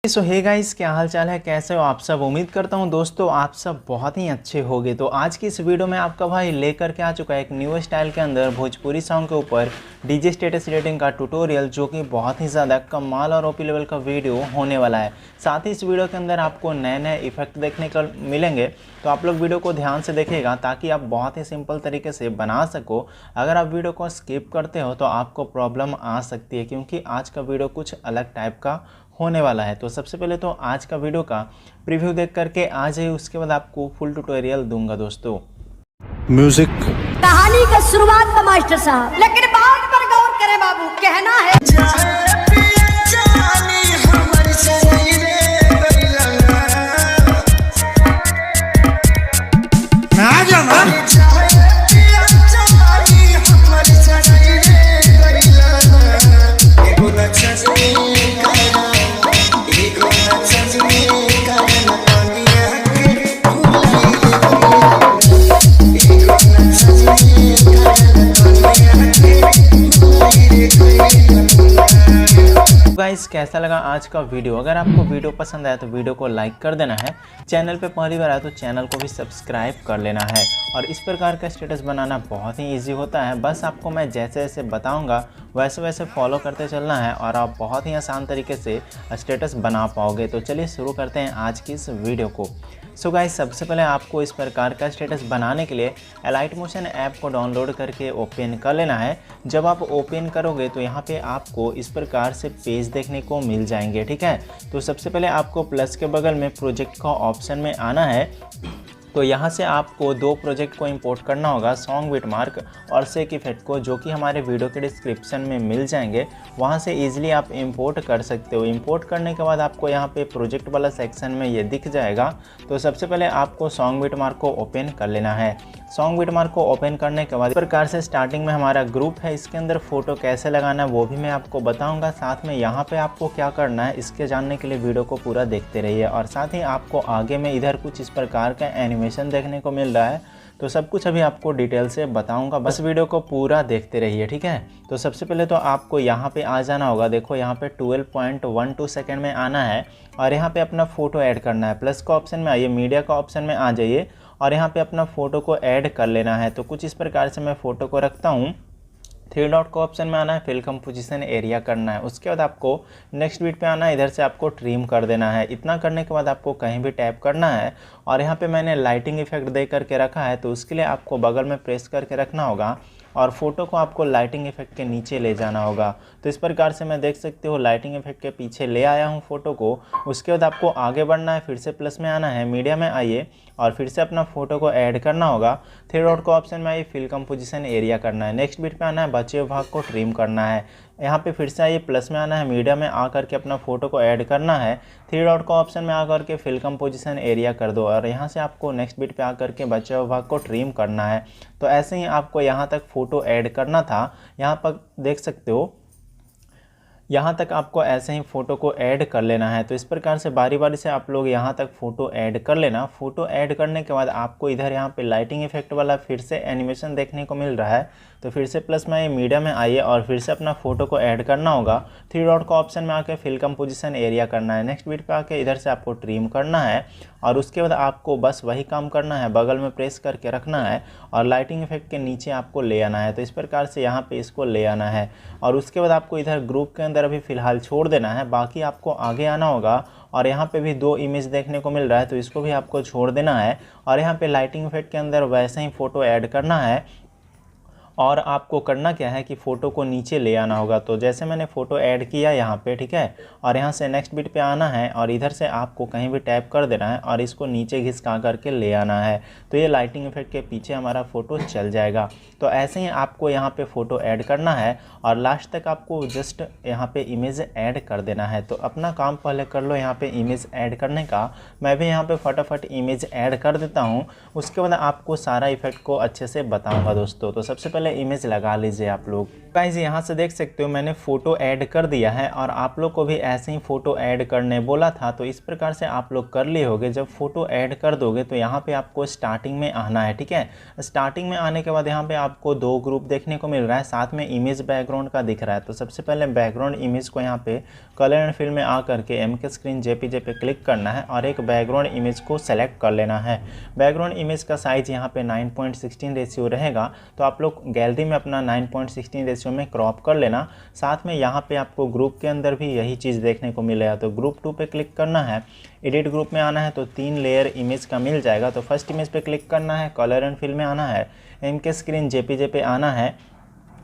सो hey guys, क्या हाल चाल है, कैसे हो आप सब। उम्मीद करता हूँ दोस्तों आप सब बहुत ही अच्छे होंगे। तो आज की इस वीडियो में आपका भाई लेकर के आ चुका है एक न्यू स्टाइल के अंदर भोजपुरी सॉन्ग के ऊपर डीजे स्टेटस रेटिंग का ट्यूटोरियल, जो कि बहुत ही ज़्यादा कमाल और ओपी लेवल का वीडियो होने वाला है। साथ ही इस वीडियो के अंदर आपको नए नए इफेक्ट देखने को मिलेंगे, तो आप लोग वीडियो को ध्यान से देखिएगा ताकि आप बहुत ही सिंपल तरीके से बना सको। अगर आप वीडियो को स्किप करते हो तो आपको प्रॉब्लम आ सकती है, क्योंकि आज का वीडियो कुछ अलग टाइप का होने वाला है। तो सबसे पहले तो आज का वीडियो का प्रीव्यू देख करके आ जाइए, उसके बाद आपको फुल ट्यूटोरियल दूंगा दोस्तों। म्यूजिक कहानी का शुरुआत का मास्टर साहब, लेकिन बात पर गौर करें बाबू, कहना है गाइस, कैसा लगा आज का वीडियो। अगर आपको वीडियो पसंद आया तो वीडियो को लाइक कर देना है, चैनल पे पहली बार आया तो चैनल को भी सब्सक्राइब कर लेना है। और इस प्रकार का स्टेटस बनाना बहुत ही इजी होता है, बस आपको मैं जैसे जैसे बताऊंगा वैसे वैसे फॉलो करते चलना है और आप बहुत ही आसान तरीके से स्टेटस बना पाओगे। तो चलिए शुरू करते हैं आज की इस वीडियो को। सो गाइस, सबसे पहले आपको इस प्रकार का स्टेटस बनाने के लिए एलाइट मोशन ऐप को डाउनलोड करके ओपन कर लेना है। जब आप ओपन करोगे तो यहाँ पे आपको इस प्रकार से पेज देखने को मिल जाएंगे, ठीक है। तो सबसे पहले आपको प्लस के बगल में प्रोजेक्ट का ऑप्शन में आना है। तो यहाँ से आपको दो प्रोजेक्ट को इंपोर्ट करना होगा, सॉन्ग बिटमार्क और सेक इफेक्ट को, जो कि हमारे वीडियो के डिस्क्रिप्शन में मिल जाएंगे। वहाँ से इजीली आप इंपोर्ट कर सकते हो। इंपोर्ट करने के बाद आपको यहाँ पे प्रोजेक्ट वाला सेक्शन में ये दिख जाएगा। तो सबसे पहले आपको सॉन्ग बिटमार्क को ओपन कर लेना है। सॉन्ग बिटमार्क को ओपन करने के बाद इस प्रकार से स्टार्टिंग में हमारा ग्रुप है, इसके अंदर फ़ोटो कैसे लगाना है वो भी मैं आपको बताऊंगा। साथ में यहाँ पे आपको क्या करना है इसके जानने के लिए वीडियो को पूरा देखते रहिए। और साथ ही आपको आगे में इधर कुछ इस प्रकार का एनिमेशन देखने को मिल रहा है, तो सब कुछ अभी आपको डिटेल से बताऊंगा, बस वीडियो को पूरा देखते रहिए, ठीक है। तो सबसे पहले तो आपको यहाँ पे आ जाना होगा। देखो यहाँ पे 12.12 सेकंड में आना है और यहाँ पे अपना फ़ोटो ऐड करना है। प्लस का ऑप्शन में आइए, मीडिया का ऑप्शन में आ जाइए और यहाँ पे अपना फ़ोटो को ऐड कर लेना है। तो कुछ इस प्रकार से मैं फ़ोटो को रखता हूँ। 3 डॉट का ऑप्शन में आना है, फिल कंपोजिशन एरिया करना है। उसके बाद आपको नेक्स्ट बीट पे आना है, इधर से आपको ट्रिम कर देना है। इतना करने के बाद आपको कहीं भी टैप करना है और यहाँ पे मैंने लाइटिंग इफेक्ट दे करके रखा है, तो उसके लिए आपको बगल में प्रेस करके रखना होगा और फोटो को आपको लाइटिंग इफेक्ट के नीचे ले जाना होगा। तो इस प्रकार से मैं देख सकते हो लाइटिंग इफेक्ट के पीछे ले आया हूँ फ़ोटो को। उसके बाद आपको आगे बढ़ना है, फिर से प्लस में आना है, मीडिया में आइए और फिर से अपना फ़ोटो को ऐड करना होगा। 3 डॉट का ऑप्शन में आइए, फिल कंपोजिशन एरिया करना है। नेक्स्ट बीट पे आना है, बचे हुए भाग को ट्रिम करना है। यहाँ पे फिर से आइए, प्लस में आना है, मीडिया में आकर के अपना फ़ोटो को ऐड करना है। 3 डॉट का ऑप्शन में आकर के फिल कंपोजिशन एरिया कर दो और यहाँ से आपको नेक्स्ट बीट पे आकर के बचे हुए भाग को ट्रिम करना है। तो ऐसे ही आपको यहाँ तक फ़ोटो ऐड करना था। यहाँ पर देख सकते हो, यहाँ तक आपको ऐसे ही फ़ोटो को ऐड कर लेना है। तो इस प्रकार से बारी बारी से आप लोग यहाँ तक फ़ोटो ऐड कर लेना। फ़ोटो ऐड करने के बाद आपको इधर यहाँ पे लाइटिंग इफेक्ट वाला फिर से एनिमेशन देखने को मिल रहा है। तो फिर से प्लस में मीडिया में आइए और फिर से अपना फ़ोटो को ऐड करना होगा। 3 डॉट का ऑप्शन में आके फिल कंपोजिशन एरिया करना है। नेक्स्ट बीट पे आके इधर से आपको ट्रिम करना है और उसके बाद आपको बस वही काम करना है, बगल में प्रेस करके रखना है और लाइटिंग इफेक्ट के नीचे आपको ले आना है। तो इस प्रकार से यहाँ पे इसको ले आना है और उसके बाद आपको इधर ग्रुप के अंदर अभी फ़िलहाल छोड़ देना है। बाकी आपको आगे आना होगा और यहाँ पे भी 2 इमेज देखने को मिल रहा है, तो इसको भी आपको छोड़ देना है और यहाँ पे लाइटिंग इफेक्ट के अंदर वैसे ही फ़ोटो ऐड करना है। और आपको करना क्या है कि फ़ोटो को नीचे ले आना होगा। तो जैसे मैंने फ़ोटो ऐड किया यहाँ पे, ठीक है, और यहाँ से नेक्स्ट बीट पे आना है और इधर से आपको कहीं भी टैप कर देना है और इसको नीचे घिसका करके ले आना है। तो ये लाइटिंग इफेक्ट के पीछे हमारा फ़ोटो चल जाएगा। तो ऐसे ही आपको यहाँ पे फ़ोटो ऐड करना है और लास्ट तक आपको जस्ट यहाँ पे इमेज ऐड कर देना है। तो अपना काम पहले कर लो यहाँ पे इमेज ऐड करने का। मैं भी यहाँ पे फटाफट इमेज ऐड कर देता हूँ, उसके बाद आपको सारा इफेक्ट को अच्छे से बताऊँगा दोस्तों। तो सबसे पहले पहले इमेज लगा लीजिए आप लोग। गाइस यहाँ से देख सकते हो मैंने फ़ोटो ऐड कर दिया है और आप लोग को भी ऐसे ही फ़ोटो ऐड करने बोला था, तो इस प्रकार से आप लोग कर लिए होगे। जब फ़ोटो ऐड कर दोगे तो यहाँ पे आपको स्टार्टिंग में आना है, ठीक है। स्टार्टिंग में आने के बाद यहाँ पे आपको 2 ग्रुप देखने को मिल रहा है, साथ में इमेज बैकग्राउंड का दिख रहा है। तो सबसे पहले बैकग्राउंड इमेज को यहाँ पे कलर एंड फिल में आ करके MK स्क्रीन JPG पे क्लिक करना है और एक बैकग्राउंड इमेज को सेलेक्ट कर लेना है। बैकग्राउंड इमेज का साइज़ यहाँ पे 9:16 रेशियो रहेगा, तो आप लोग गैलरी में अपना 9:16 रेशियो में क्रॉप कर लेना। साथ में यहाँ पे आपको ग्रुप के अंदर भी यही चीज़ देखने को मिलेगा, तो ग्रुप 2 पे क्लिक करना है। एडिट ग्रुप में आना है तो 3 लेयर इमेज का मिल जाएगा। तो फर्स्ट इमेज पे क्लिक करना है, कलर एंड फिल में आना है, MK स्क्रीन JPG पे आना है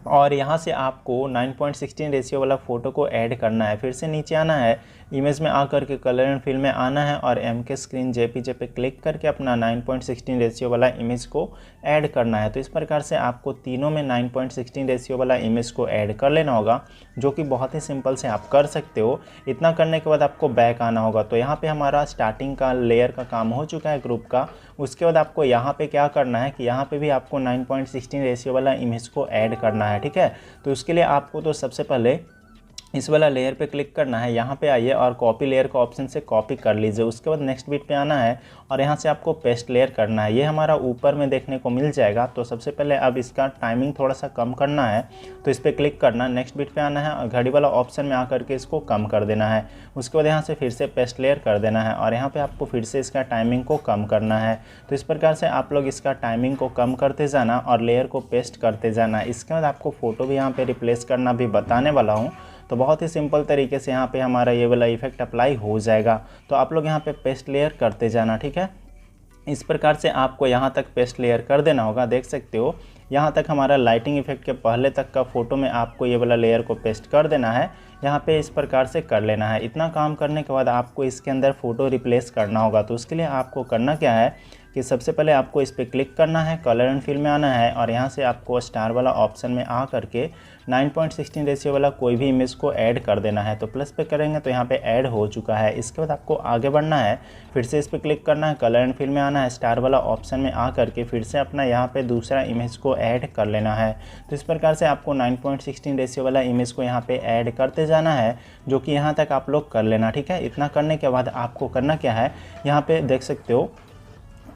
और यहाँ से आपको 9:16 रेशियो वाला फ़ोटो को ऐड करना है। फिर से नीचे आना है, इमेज में आकर के कलर एंड फिल में आना है और MK स्क्रीन JPG पे क्लिक करके अपना 9:16 रेशियो वाला इमेज को ऐड करना है। तो इस प्रकार से आपको तीनों में 9:16 रेशियो वाला इमेज को ऐड कर लेना होगा, जो कि बहुत ही सिंपल से आप कर सकते हो। इतना करने के बाद आपको बैक आना होगा। तो यहाँ पे हमारा स्टार्टिंग का लेयर का काम हो चुका है ग्रुप का। उसके बाद आपको यहाँ पे क्या करना है कि यहाँ पे भी आपको 9:16 रेशियो वाला इमेज को ऐड करना है, ठीक है। तो उसके लिए आपको तो सबसे पहले इस वाला लेयर पे क्लिक करना है, यहाँ पे आइए और कॉपी लेयर का ऑप्शन से कॉपी कर लीजिए। उसके बाद नेक्स्ट बिट पे आना है और यहाँ से आपको पेस्ट लेयर करना है। ये हमारा ऊपर में देखने को मिल जाएगा। तो सबसे पहले अब इसका टाइमिंग थोड़ा सा कम करना है, तो इस पर क्लिक करना, नेक्स्ट बिट पे आना है और घड़ी वाला ऑप्शन में आकर के इसको कम कर देना है। उसके बाद यहाँ से फिर से पेस्ट लेयर कर देना है और यहाँ पर आपको फिर से इसका टाइमिंग को कम करना है। तो इस प्रकार से आप लोग इसका टाइमिंग को कम करते जाना और लेयर को पेस्ट करते जाना। इसके बाद आपको फ़ोटो भी यहाँ पर रिप्लेस करना भी बताने वाला हूँ। तो बहुत ही सिंपल तरीके से यहाँ पे हमारा ये वाला इफेक्ट अप्लाई हो जाएगा। तो आप लोग यहाँ पे पेस्ट लेयर करते जाना, ठीक है। इस प्रकार से आपको यहाँ तक पेस्ट लेयर कर देना होगा। देख सकते हो यहाँ तक हमारा लाइटिंग इफेक्ट के पहले तक का फ़ोटो में आपको ये वाला लेयर को पेस्ट कर देना है। यहाँ पे इस प्रकार से कर लेना है। इतना काम करने के बाद आपको इसके अंदर फ़ोटो रिप्लेस करना होगा। तो उसके लिए आपको करना क्या है कि सबसे पहले आपको इस पर क्लिक करना है, कलर एंड फिल में आना है और यहाँ से आपको स्टार वाला ऑप्शन में आ करके 9:16 रेशियो वाला कोई भी इमेज को ऐड कर देना है। तो प्लस पे करेंगे तो यहाँ पे ऐड हो चुका है। इसके बाद आपको आगे बढ़ना है, फिर से इस पर क्लिक करना है, कलर एंड फिल में आना है, स्टार वाला ऑप्शन में आ करके फिर से अपना यहाँ पे दूसरा इमेज को ऐड कर लेना है। तो इस प्रकार से आपको 9:16 रेशियो वाला इमेज को यहाँ पे ऐड करते जाना है, जो कि यहाँ तक आप लोग कर लेना, ठीक है। इतना करने के बाद आपको करना क्या है, यहाँ पे देख सकते हो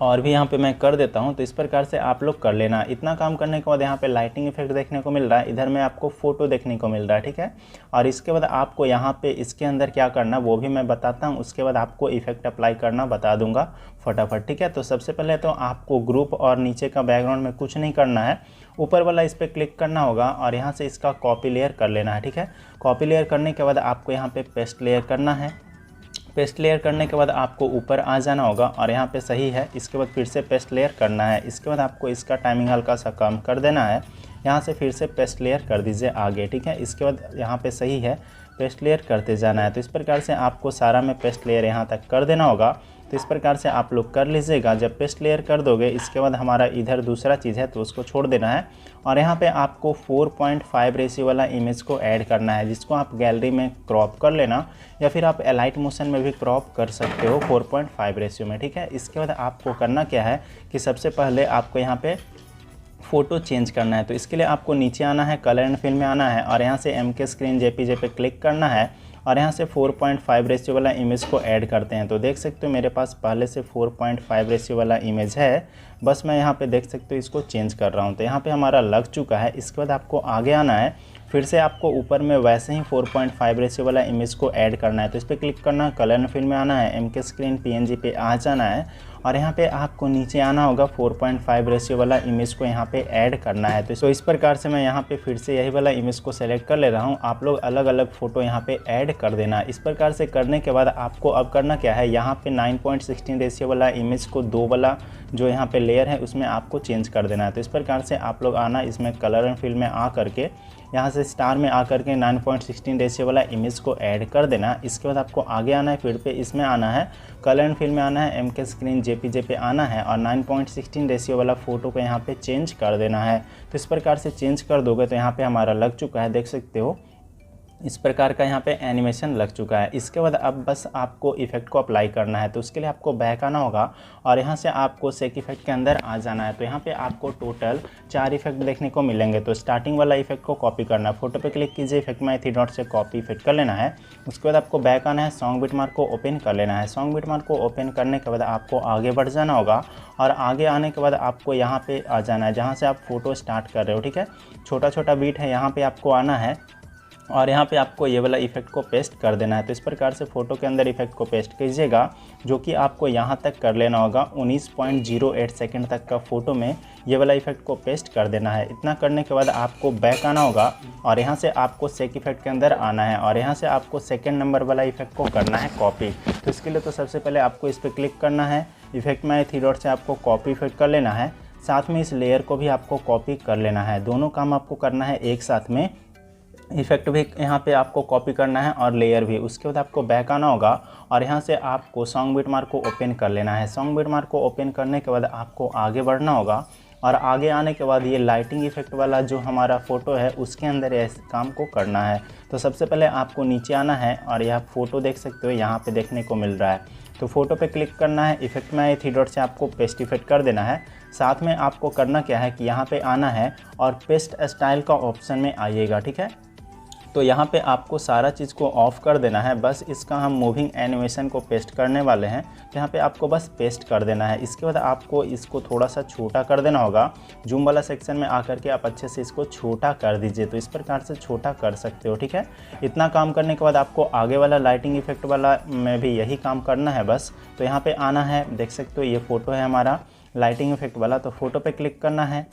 और भी यहाँ पे मैं कर देता हूँ। तो इस प्रकार से आप लोग कर लेना। इतना काम करने के बाद यहाँ पे लाइटिंग इफेक्ट देखने को मिल रहा है, इधर में आपको फ़ोटो देखने को मिल रहा है, ठीक है। और इसके बाद आपको यहाँ पे इसके अंदर क्या करना वो भी मैं बताता हूँ। उसके बाद आपको इफेक्ट अप्लाई करना बता दूंगा फटाफट, ठीक है। तो सबसे पहले तो आपको ग्रुप और नीचे का बैकग्राउंड में कुछ नहीं करना है, ऊपर वाला इस पर क्लिक करना होगा और यहाँ से इसका कॉपी लेयर कर लेना है, ठीक है। कॉपी लेयर करने के बाद आपको यहाँ पे पेस्ट लेयर करना है। पेस्ट लेयर करने के बाद आपको ऊपर आ जाना होगा और यहाँ पे सही है। इसके बाद फिर से पेस्ट लेयर करना है। इसके बाद आपको इसका टाइमिंग हल्का सा कम कर देना है। यहाँ से फिर से पेस्ट लेयर कर दीजिए आगे, ठीक है। इसके बाद यहाँ पे सही है, पेस्ट लेयर करते जाना है। तो इस प्रकार से आपको सारा में पेस्ट लेयर यहाँ तक कर देना होगा। तो इस प्रकार से आप लोग कर लीजिएगा। जब पेस्ट लेयर कर दोगे इसके बाद हमारा इधर दूसरा चीज़ है तो उसको छोड़ देना है और यहाँ पे आपको 4.5 रेशियो वाला इमेज को ऐड करना है, जिसको आप गैलरी में क्रॉप कर लेना या फिर आप एलाइट मोशन में भी क्रॉप कर सकते हो 4.5 रेशियो में, ठीक है। इसके बाद आपको करना क्या है कि सबसे पहले आपको यहाँ पे फ़ोटो चेंज करना है। तो इसके लिए आपको नीचे आना है, कलर एंड फिल में आना है और यहाँ से MK स्क्रीन JPG पे क्लिक करना है और यहाँ से 4.5 रेशियो वाला इमेज को ऐड करते हैं। तो देख सकते हो मेरे पास पहले से 4.5 रेशियो वाला इमेज है, बस मैं यहाँ पे देख सकते हो इसको चेंज कर रहा हूँ। तो यहाँ पे हमारा लग चुका है। इसके बाद आपको आगे आना है, फिर से आपको ऊपर में वैसे ही 4.5 रेशियो वाला इमेज को ऐड करना है। तो इस पर क्लिक करना, कलर एंड फिल में आना है, MK स्क्रीन PNG पे आ जाना है और यहाँ पे आपको नीचे आना होगा, 4.5 रेशियो वाला इमेज को यहाँ पे ऐड करना है। तो इस प्रकार से मैं यहाँ पे फिर से यही वाला इमेज को सेलेक्ट कर ले रहा हूँ। आप लोग अलग अलग फ़ोटो यहाँ पे ऐड कर देना। इस प्रकार से करने के बाद आपको अब करना क्या है, यहाँ पे 9.16 रेशियो वाला इमेज को 2 वाला जो यहाँ पे लेयर है उसमें आपको चेंज कर देना है। तो इस प्रकार से आप लोग आना, इसमें कलर एंड फिल में आ करके यहाँ से स्टार में आकर के 9.16 रेशियो वाला इमेज को ऐड कर देना। इसके बाद आपको आगे आना है, फिर पे इसमें आना है, कलर एंड फिल में आना है, MK स्क्रीन JPG पे आना है और 9.16 रेशियो वाला फ़ोटो को यहाँ पे चेंज कर देना है। तो इस प्रकार से चेंज कर दोगे तो यहाँ पे हमारा लग चुका है, देख सकते हो। इस प्रकार का यहाँ पे एनिमेशन लग चुका है। इसके बाद अब बस आपको इफेक्ट को अप्लाई करना है। तो उसके लिए आपको बैक आना होगा और यहाँ से आपको सेक इफेक्ट के अंदर आ जाना है। तो यहाँ पे आपको टोटल 4 इफेक्ट देखने को मिलेंगे। तो स्टार्टिंग वाला इफेक्ट को कॉपी करना है, फोटो पे क्लिक कीजिए, इफेक्ट में 3 डॉट से कॉपी इफेक्ट कर लेना है। उसके बाद आपको बैक आना है, सॉन्ग बिटमार्क को ओपन कर लेना है। सॉन्ग बिटमार्क को ओपन करने के बाद आपको आगे बढ़ जाना होगा और आगे आने के बाद आपको यहाँ पे आ जाना है जहाँ से आप फोटो स्टार्ट कर रहे हो। ठीक है, छोटा छोटा बीट है, यहाँ पे आपको आना है और यहाँ पे आपको ये वाला इफेक्ट को पेस्ट कर देना है। तो इस प्रकार से फ़ोटो के अंदर इफेक्ट को पेस्ट कीजिएगा, जो कि आपको यहाँ तक कर लेना होगा। 19.08 सेकंड तक का फ़ोटो में ये वाला इफेक्ट को पेस्ट कर देना है। इतना करने के बाद आपको बैक आना होगा और यहाँ से आपको सेक इफेक्ट के अंदर आना है और यहाँ से आपको सेकेंड नंबर वाला इफेक्ट को करना है कॉपी। तो इसके लिए तो सबसे पहले आपको इस पर क्लिक करना है, इफेक्ट में 3 डॉट से आपको कॉपी इफेक्ट कर लेना है। साथ में इस लेयर को भी आपको कॉपी कर लेना है। दोनों काम आपको करना है एक साथ में, इफेक्ट भी यहाँ पे आपको कॉपी करना है और लेयर भी। उसके बाद आपको बैक आना होगा और यहाँ से आपको सॉन्ग बिटमार्क को ओपन कर लेना है। सॉन्ग बिटमार्क को ओपन करने के बाद आपको आगे बढ़ना होगा और आगे आने के बाद ये लाइटिंग इफेक्ट वाला जो हमारा फ़ोटो है उसके अंदर इस काम को करना है। तो सबसे पहले आपको नीचे आना है और यह फ़ोटो देख सकते हो यहाँ पे देखने को मिल रहा है। तो फ़ोटो पे क्लिक करना है, इफेक्ट में 3 डॉट से आपको पेस्ट इफेक्ट कर देना है। साथ में आपको करना क्या है कि यहाँ पे आना है और पेस्ट स्टाइल का ऑप्शन में आइएगा। ठीक है, तो यहाँ पे आपको सारा चीज़ को ऑफ़ कर देना है। बस इसका हम मूविंग एनिमेशन को पेस्ट करने वाले हैं, तो यहाँ पे आपको बस पेस्ट कर देना है। इसके बाद आपको इसको थोड़ा सा छोटा कर देना होगा। जूम वाला सेक्शन में आकर के आप अच्छे से इसको छोटा कर दीजिए। तो इस प्रकार से छोटा कर सकते हो। ठीक है, इतना काम करने के बाद आपको आगे वाला लाइटिंग इफेक्ट वाला में भी यही काम करना है बस। तो यहाँ पर आना है, देख सकते हो ये फ़ोटो है हमारा लाइटिंग इफेक्ट वाला। तो फ़ोटो पर क्लिक करना है,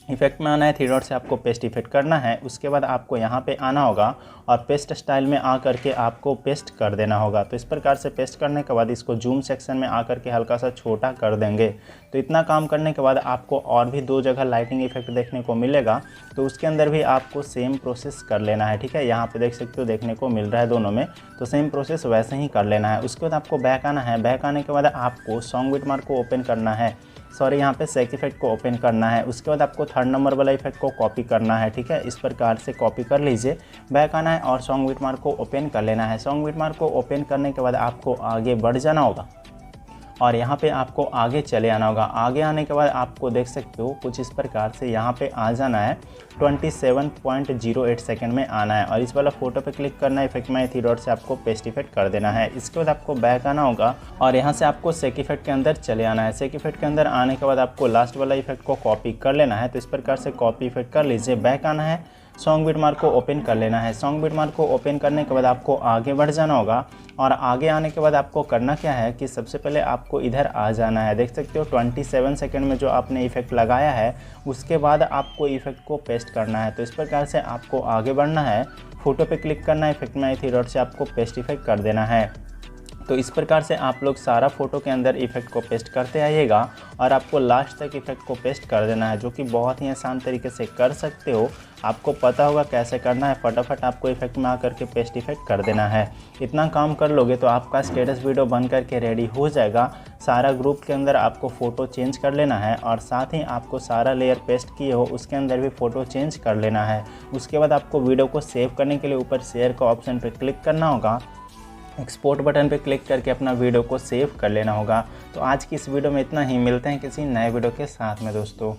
इफेक्ट में आना है, 3 डॉट से आपको पेस्ट इफेक्ट करना है। उसके बाद आपको यहाँ पे आना होगा और पेस्ट स्टाइल में आ करके आपको पेस्ट कर देना होगा। तो इस प्रकार से पेस्ट करने के बाद इसको जूम सेक्शन में आ करके हल्का सा छोटा कर देंगे। तो इतना काम करने के बाद आपको और भी 2 जगह लाइटिंग इफेक्ट देखने को मिलेगा। तो उसके अंदर भी आपको सेम प्रोसेस कर लेना है। ठीक है, यहाँ पे देख सकते हो देखने को मिल रहा है दोनों में, तो सेम प्रोसेस वैसे ही कर लेना है। उसके बाद आपको बैक आना है। बैक आने के बाद आपको सॉन्ग बिटमार्क को ओपन करना है, यहाँ पे सेक इफेक्ट को ओपन करना है। उसके बाद आपको 3rd नंबर वाला इफेक्ट को कॉपी करना है। ठीक है, इस प्रकार से कॉपी कर लीजिए। बैक आना है और सॉन्ग बिटमार्क को ओपन कर लेना है। सॉन्ग बिटमार्क को ओपन करने के बाद आपको आगे बढ़ जाना होगा और यहाँ पे आपको आगे चले आना होगा। आगे आने के बाद आपको देख सकते हो कुछ इस प्रकार से यहाँ पे आ जाना है। 27.08 सेकंड में आना है और इस वाला फ़ोटो पे क्लिक करना है, इफेक्ट में 3 डॉट से आपको पेस्ट इफेक्ट कर देना है। इसके बाद आपको बैक आना होगा और यहाँ से आपको सेक इफेक्ट के अंदर चले आना है। सेक इफेक्ट के अंदर आने के बाद आपको लास्ट वाला इफेक्ट को कॉपी कर लेना है। तो इस प्रकार से कॉपी इफेक्ट कर लीजिए। बैक आना है, सॉन्ग बिटमार्क को ओपन कर लेना है। सॉन्ग बिटमार्क को ओपन करने के बाद आपको आगे बढ़ जाना होगा और आगे आने के बाद आपको करना क्या है कि सबसे पहले आपको इधर आ जाना है। देख सकते हो 27 सेकंड में जो आपने इफेक्ट लगाया है उसके बाद आपको इफेक्ट को पेस्ट करना है। तो इस प्रकार से आपको आगे बढ़ना है, फ़ोटो पे क्लिक करना है, इफेक्ट में 3 डॉट से आपको पेस्ट इफेक्ट कर देना है। तो इस प्रकार से आप लोग सारा फ़ोटो के अंदर इफेक्ट को पेस्ट करते आइएगा और आपको लास्ट तक इफेक्ट को पेस्ट कर देना है, जो कि बहुत ही आसान तरीके से कर सकते हो। आपको पता होगा कैसे करना है, फटाफट आपको इफेक्ट में आकर के पेस्ट इफेक्ट कर देना है। इतना काम कर लोगे तो आपका स्टेटस वीडियो बन करके रेडी हो जाएगा। सारा ग्रुप के अंदर आपको फ़ोटो चेंज कर लेना है और साथ ही आपको सारा लेयर पेस्ट किए हो उसके अंदर भी फ़ोटो चेंज कर लेना है। उसके बाद आपको वीडियो को सेव करने के लिए ऊपर शेयर का ऑप्शन पर क्लिक करना होगा, एक्सपोर्ट बटन पे क्लिक करके अपना वीडियो को सेव कर लेना होगा। तो आज की इस वीडियो में इतना ही, मिलते हैं किसी नए वीडियो के साथ में दोस्तों।